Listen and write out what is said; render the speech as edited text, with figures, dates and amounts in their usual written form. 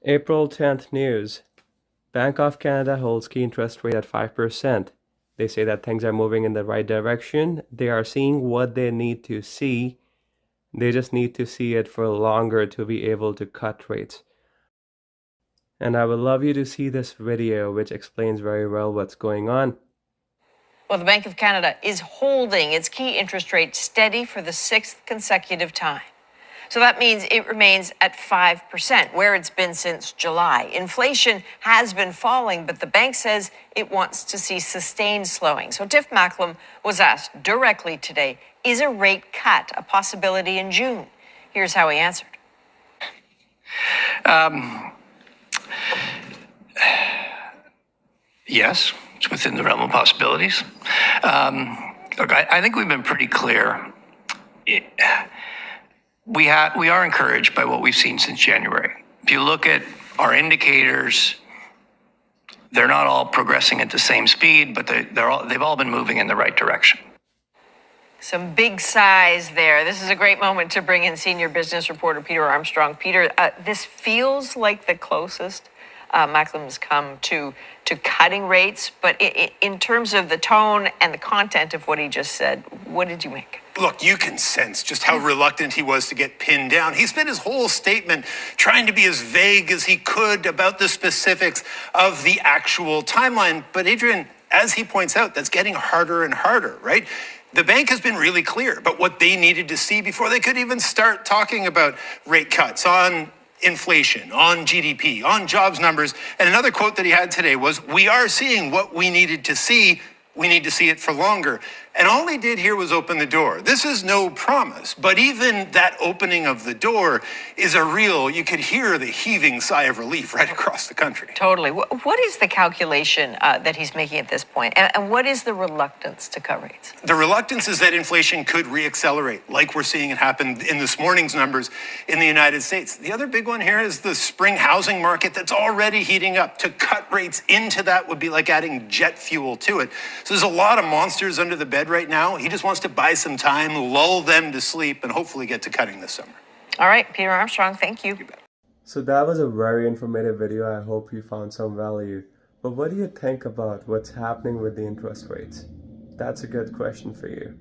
April 10th news. Bank of Canada holds key interest rate at 5%. They say that things are moving in the right direction. They are seeing what they need to see. They just need to see it for longer to be able to cut rates. And I would love you to see this video, which explains very well what's going on. Well, the Bank of Canada is holding its key interest rate steady for the 6th consecutive time. So that means it remains at 5%, where it's been since July. Inflation has been falling, but the bank says it wants to see sustained slowing. So Tiff Macklem was asked directly today, is a rate cut a possibility in June? Here's how he answered. Yes, it's within the realm of possibilities. Look, I think we've been pretty clear. We are encouraged by what we've seen since January. If you look at our indicators, they're not all progressing at the same speed, but they've all been moving in the right direction. Some big sighs there. This is a great moment to bring in senior business reporter Peter Armstrong. Peter, this feels like the closest Macklem's come to cutting rates, but in terms of the tone and the content of what he just said, what did you make? Look, you can sense just how reluctant he was to get pinned down. He spent his whole statement trying to be as vague as he could about the specifics of the actual timeline. But Adrian, as he points out, that's getting harder and harder, right? The bank has been really clear about what they needed to see before they could even start talking about rate cuts on inflation, on GDP, on jobs numbers. And another quote that he had today was, "We are seeing what we needed to see. We need to see it for longer." And all he did here was open the door. This is no promise, but even that opening of the door is you could hear the heaving sigh of relief right across the country. Totally. What is the calculation that he's making at this point? And what is the reluctance to cut rates? The reluctance is that inflation could reaccelerate, like we're seeing it happen in this morning's numbers in the United States. The other big one here is the spring housing market that's already heating up. To cut rates into that would be like adding jet fuel to it. So there's a lot of monsters under the bed right now. He just wants to buy some time, lull them to sleep, and hopefully get to cutting this summer. All right, Peter Armstrong, thank you. So that was a very informative video. I hope you found some value. But what do you think about what's happening with the interest rates? That's a good question for you.